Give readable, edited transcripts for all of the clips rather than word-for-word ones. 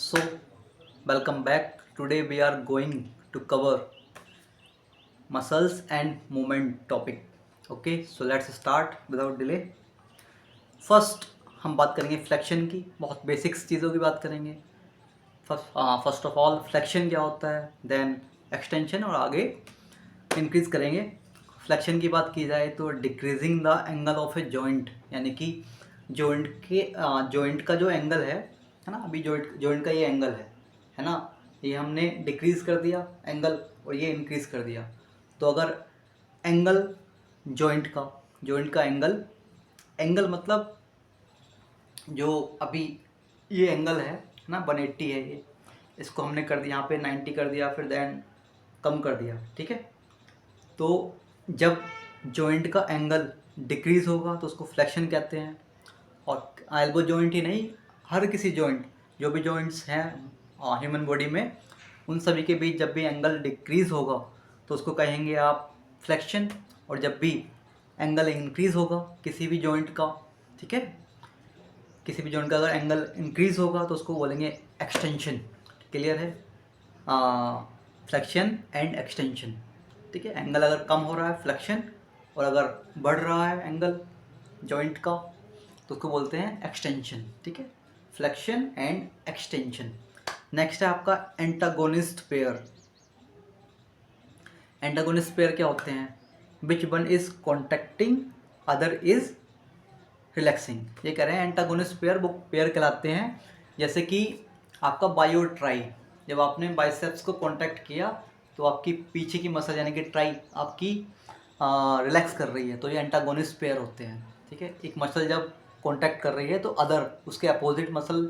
So, welcome back. Today we are going to cover muscles and movement topic. Okay, so let's start without delay. First हम बात करेंगे flexion की, बहुत basics चीज़ों की बात करेंगे. फर्स्ट ऑफ ऑल फ्लेक्शन क्या होता है, देन एक्सटेंशन और आगे इंक्रीज करेंगे. फ्लेक्शन की बात की जाए तो decreasing the angle of a joint, यानी कि जॉइंट का जो एंगल है ना, अभी जॉइंट का ये एंगल है ना, ये हमने डिक्रीज़ कर दिया एंगल और ये इंक्रीज़ कर दिया. तो अगर एंगल जॉइंट का एंगल मतलब जो अभी ये एंगल है ना 180 है, ये इसको हमने कर दिया यहाँ पे 90 कर दिया, फिर देन कम कर दिया. ठीक है, तो जब जॉइंट का एंगल डिक्रीज़ होगा तो उसको फ्लेक्शन कहते हैं. और एल्बो जॉइंट ही नहीं, हर किसी जॉइंट, जो भी जॉइंट्स हैं ह्यूमन बॉडी में, उन सभी के बीच जब भी एंगल डिक्रीज़ होगा तो उसको कहेंगे आप फ्लेक्शन. और जब भी एंगल इंक्रीज़ होगा किसी भी जॉइंट का, ठीक है, किसी भी जॉइंट का अगर एंगल इंक्रीज़ होगा तो उसको बोलेंगे एक्सटेंशन. क्लियर है? Flexion and extension. ठीक है, एंगल अगर कम हो रहा है फ्लेक्शन, और अगर बढ़ रहा है एंगल जॉइंट का तो उसको बोलते हैं एक्सटेंशन. ठीक है, फ्लेक्शन एंड एक्सटेंशन. नेक्स्ट है आपका एंटागोनिस्ट पेयर. एंटागोनिस्ट पेयर क्या होते हैं? Which one is contracting, other is relaxing. ये कह रहे हैं एंटागोनिस्ट पेयर वो पेयर कहलाते हैं. जैसे कि आपका बाई और ट्राई, जब आपने बाइसेप्स को कॉन्ट्रैक्ट किया तो आपकी पीछे की मसल यानी कि ट्राई आपकी रिलैक्स कर रही है, तो ये एंटागोनिस्ट पेयर होते हैं. ठीक है, एक मसल जब कॉन्टैक्ट कर रही है तो अदर उसके अपोजिट मसल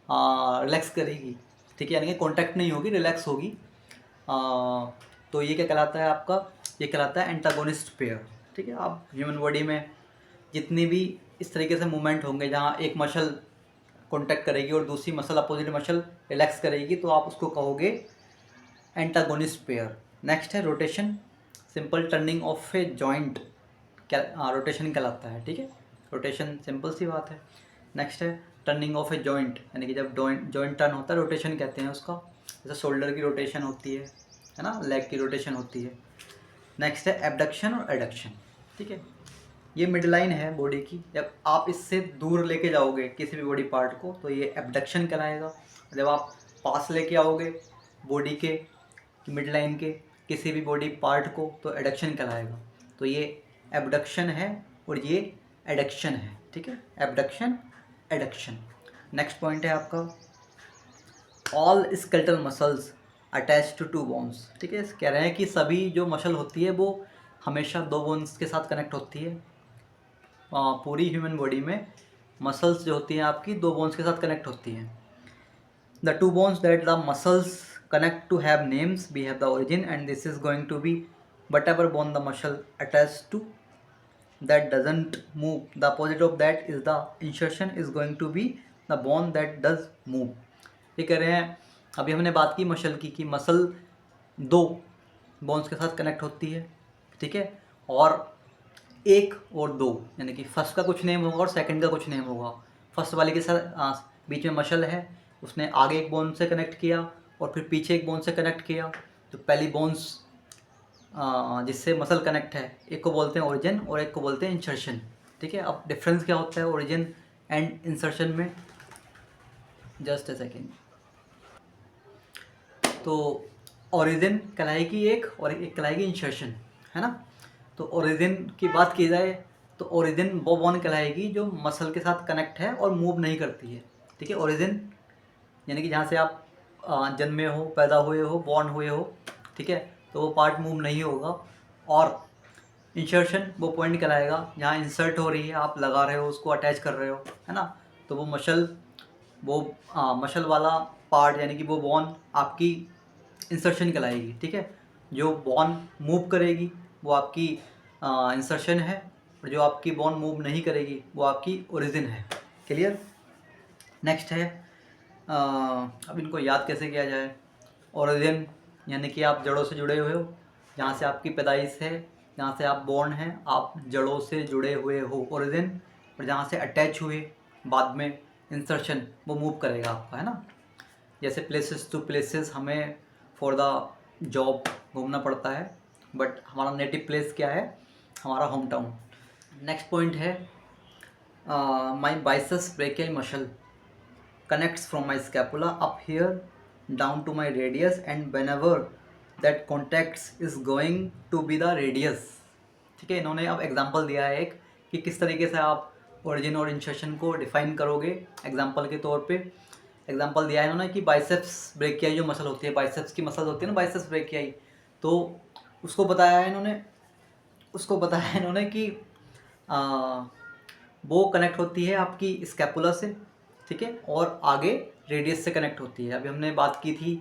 रिलैक्स करेगी. ठीक है, यानी कि कॉन्टैक्ट नहीं होगी, रिलैक्स होगी. तो ये क्या कहलाता है आपका? ये कहलाता है एंटागोनिस्ट पेयर. ठीक है, आप ह्यूमन बॉडी में जितनी भी इस तरीके से मूवमेंट होंगे जहाँ एक मसल कॉन्टैक्ट करेगी और दूसरी मसल अपोजिट मसल रिलैक्स करेगी, तो आप उसको कहोगे एंटागोनिस्ट पेयर. नेक्स्ट है rotation. Simple turning of a joint rotation कहलाता है. ठीक है, रोटेशन सिंपल सी बात है. नेक्स्ट है टर्निंग ऑफ ए जॉइंट, यानी कि जब जॉइंट टर्न होता है रोटेशन कहते हैं उसका. जैसे शोल्डर की रोटेशन होती है ना, लेग की रोटेशन होती है. नेक्स्ट है एबडक्शन और एडक्शन. ठीक है, ये मिड लाइन है बॉडी की, जब आप इससे दूर लेके जाओगे किसी भी बॉडी पार्ट को तो ये एबडक्शन कहलाएगा. जब आप पास लेके आओगे बॉडी के मिड लाइन के किसी भी बॉडी पार्ट को तो एडक्शन कहलाएगा. तो ये एबडक्शन है और ये एडक्शन है. ठीक है, एबडक्शन एडक्शन. नेक्स्ट पॉइंट है आपका all skeletal muscles attach to to bones. ठीक है, कह रहे हैं कि सभी जो मसल होती है वो हमेशा दो बोन्स के साथ कनेक्ट होती है. पूरी ह्यूमन बॉडी में मसल्स जो होती हैं आपकी दो बोन्स के साथ कनेक्ट होती हैं. The two bones that the muscles connect to have names. We have the origin, and this is going to be whatever bone the muscle attached to that doesn't move. The opposite of that is the insertion is going to be the bone that does move. ये कह रहे हैं, अभी हमने बात की muscle की कि मसल दो बोन्स के साथ कनेक्ट होती है. ठीक है, और एक और दो, यानी कि फर्स्ट का कुछ नेम होगा और सेकंड का कुछ नेम होगा. फर्स्ट वाले के साथ बीच में मसल है, उसने आगे एक बोन से कनेक्ट किया और फिर पीछे एक बोन से कनेक्ट किया. तो पहली बोन्स जिससे मसल कनेक्ट है, एक को बोलते हैं ओरिजिन और एक को बोलते हैं इंसर्शन. ठीक है, अब डिफरेंस क्या होता है ओरिजिन एंड इंसर्शन में? Just a second. तो ओरिजिन कहलाएगी एक और एक कहलाएगी इंसर्शन, है ना. तो ओरिजिन की बात की जाए तो ओरिजिन वो बोन कहलाएगी जो मसल के साथ कनेक्ट है और मूव नहीं करती है. ठीक है, ओरिजिन यानी कि जहाँ से आप जन्मे हो, पैदा हुए हो, बॉर्न हुए हो. ठीक है, तो वो पार्ट मूव नहीं होगा. और इंसर्शन वो पॉइंट कहलाएगा जहाँ इंसर्ट हो रही है, आप लगा रहे हो, उसको अटैच कर रहे हो, है ना. तो वो मसल वाला पार्ट यानी कि वो बॉन आपकी इंसर्शन कहलाएगी. ठीक है, जो बॉन मूव करेगी वो आपकी इंसर्शन है, और जो आपकी बॉन मूव नहीं करेगी वो आपकी ओरिजिन है. क्लियर? नेक्स्ट है अब इनको याद कैसे किया जाए. ओरिजिन यानी कि आप जड़ों से जुड़े हुए हो, जहाँ से आपकी पैदाइश है, जहाँ से आप बॉर्न हैं, आप जड़ों से जुड़े हुए हो, ओरिजिन. और जहाँ से अटैच हुए बाद में इंसर्शन, वो मूव करेगा आपका, है ना. जैसे प्लेसेस टू प्लेसेस हमें फॉर द जॉब घूमना पड़ता है, बट हमारा नेटिव प्लेस क्या है, हमारा होम टाउन। नेक्स्ट पॉइंट है my biceps brachial muscle connects from my scapula up here down to my radius, and whenever that contacts is going to be the radius। ठीक है, इन्होंने अब example दिया है एक कि किस तरीके से आप ओरिजिन और इंसर्शन को डिफाइन करोगे। एग्जांपल के तौर पे एग्जांपल दिया है इन्होंने कि बाइसेप्स ब्रेकियाई जो मसल होती है, बाइसेप्स की मसल होती है ना, बाइसेप्स ब्रेकियाई, तो उसको बताया है इन्होंने कि वो कनेक्ट होती है आपकी स्कैपुला से, ठीक है, और आगे रेडियस से कनेक्ट होती है। अभी हमने बात की थी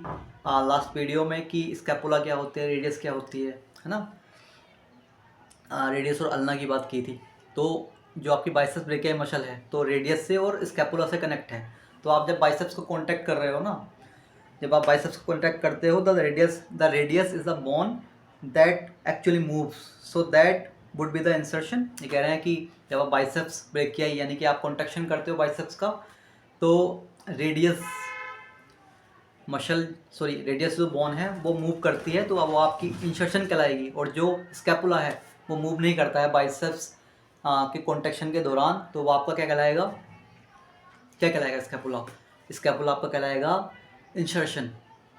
लास्ट वीडियो में कि स्कैपुला क्या होती है, रेडियस क्या होती है ना, रेडियस और अल्ना की बात की थी। तो जो आपकी बाइसेप्स ब्रेकियाई मसल है तो रेडियस से और स्कैपुला से कनेक्ट है। तो आप जब बाइसेप्स को कॉन्टैक्ट कर रहे हो ना, जब आप बाइसेप्स को कॉन्टैक्ट करते हो, the radius is the bone that actually moves, so that would be the insertion. ये कह रहे हैं कि जब आप बाइसेप्स ब्रेकियाई यानी कि आप कॉन्ट्रैक्शन करते हो बाइसेप्स का, तो रेडियस जो बोन है वो मूव करती है, तो अब वो आपकी इंसर्शन कहलाएगी। और जो स्कैपुला है वो मूव नहीं करता है बाइसेप्स के कॉन्ट्रैक्शन के दौरान, तो वो आपका क्या कहलाएगा स्कैपुला आपका कहलाएगा इंसर्शन।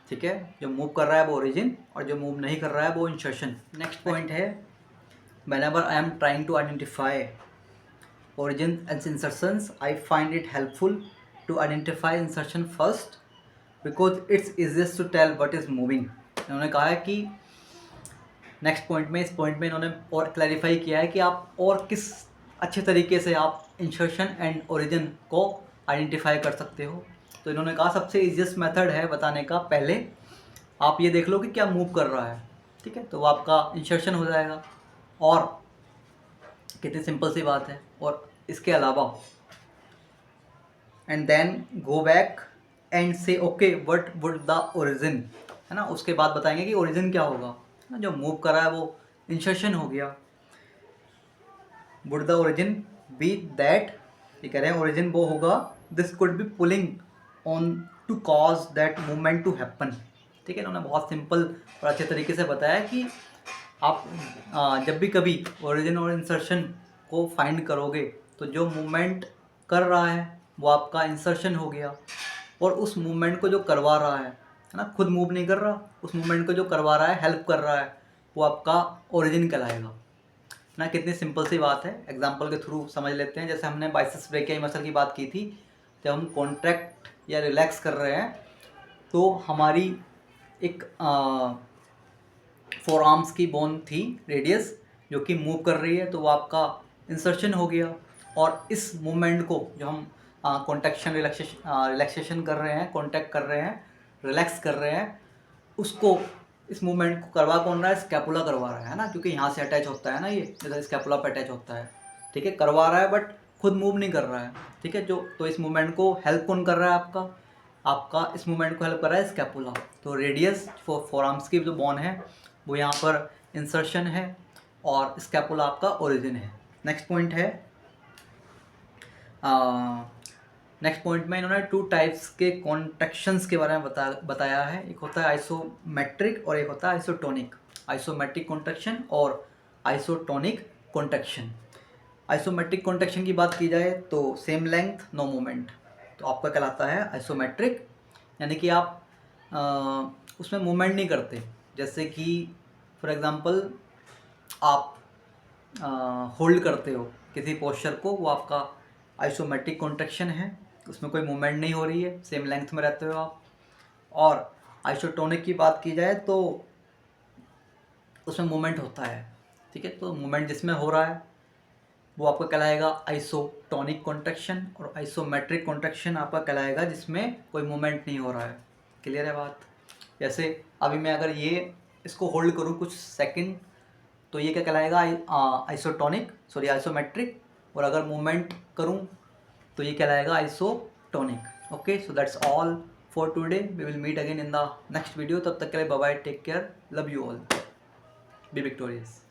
ठीक है, जो मूव कर रहा है वो ओरिजिन और जो मूव नहीं कर रहा है वो इंसर्शन। नेक्स्ट पॉइंट है whenever I am trying to identify origin and insertions, I find it helpful to identify insertion first because it's easiest to tell what is moving। इन्होंने कहा है कि नेक्स्ट पॉइंट में, इस पॉइंट में इन्होंने और क्लैरिफाई किया है कि आप और किस अच्छे तरीके से आप इंसर्शन एंड ओरिजिन को आइडेंटिफाई कर सकते हो। तो इन्होंने कहा सबसे ईजीएस्ट मेथड है बताने का, पहले आप ये देख लो कि क्या मूव कर रहा है, ठीक है, तो वो आपका इंसर्शन हो जाएगा। और कितनी सिंपल सी बात है। और इसके अलावा and then go back and say okay what would the origin, है ना, उसके बाद बताएंगे कि ओरिजिन क्या होगा ना, जो मूव कर रहा है वो इंसर्शन हो गया। Would the origin be that, ये कह रहे हैं ओरिजिन वो होगा, this could be pulling on to cause that movement to happen. ठीक है, इन्होंने बहुत सिंपल और अच्छे तरीके से बताया कि आप जब भी कभी ओरिजिन और इंसर्शन को फाइंड करोगे तो जो मूवमेंट कर रहा है वो आपका इंसर्शन हो गया, और उस मूवमेंट को जो करवा रहा है ना, खुद मूव नहीं कर रहा, उस मूवमेंट को जो करवा रहा है, हेल्प कर रहा है, वो आपका ओरिजिन कहलाएगा ना। कितनी सिंपल सी बात है, एग्जांपल के थ्रू समझ लेते हैं। जैसे हमने बाइसेप्स ब्रेकियाई मसल की बात की थी, जब हम कॉन्ट्रैक्ट या रिलैक्स कर रहे हैं तो हमारी एक फोर आर्म्स की बोन थी रेडियस जो कि मूव कर रही है, तो वो आपका इंसर्शन हो गया। और इस मूवमेंट को जो हम कॉन्ट्रैक्शन रिलैक्सेशन कर रहे हैं, कॉन्टैक्ट कर रहे हैं, रिलैक्स कर रहे हैं, उसको इस मूवमेंट को करवा कौन रहा है, स्कैपुला करवा रहा है ना, क्योंकि यहाँ से अटैच होता है ना, ये जैसे स्कैपुला पर अटैच होता है, ठीक है, करवा रहा है बट खुद मूव नहीं कर रहा है, ठीक है, जो तो इस मूवमेंट को हेल्प कौन कर रहा है, आपका इस मूवमेंट को हेल्प कर रहा है स्कैपुला। तो रेडियस फोर आर्म्स की जो बोन है वो यहाँ पर इंसर्शन है और स्कैपुला आपका ओरिजिन है। नेक्स्ट पॉइंट है, नेक्स्ट पॉइंट में इन्होंने टू टाइप्स के कॉन्ट्रैक्शंस के बारे में बताया है। एक होता है आइसोमेट्रिक और एक होता है आइसोटोनिक। आइसोमेट्रिक कॉन्ट्रैक्शन और आइसोटोनिक कॉन्ट्रैक्शन। आइसोमेट्रिक कॉन्ट्रैक्शन की बात की जाए तो सेम लेंथ नो मूवमेंट, तो आपका कहलाता है आइसोमेट्रिक, यानी कि आप उसमें मूवमेंट नहीं करते। जैसे कि फॉर एग्ज़ाम्पल आप होल्ड करते हो किसी पोस्चर को, वो आपका आइसोमेट्रिक कॉन्ट्रैक्शन है, उसमें कोई मूवमेंट नहीं हो रही है, सेम लेंथ में रहते हो आप। और आइसोटोनिक की बात की जाए तो उसमें मूवमेंट होता है, ठीक है, तो मूवमेंट जिसमें हो रहा है वो आपका कहलाएगा आइसोटोनिक कॉन्ट्रैक्शन, और आइसोमेट्रिक कॉन्ट्रैक्शन आपका कहलाएगा जिसमें कोई मूवमेंट नहीं हो रहा है। क्लियर है बात। जैसे अभी मैं अगर ये इसको होल्ड करूँ कुछ सेकंड तो ये क्या कहलाएगा, आइसोमेट्रिक, और अगर मूवमेंट करूँ तो ये कहलाएगा isotonic. Okay, so that's all for today, we will meet again in the next video. तब तक के लिए bye bye, take care, love you all, be victorious.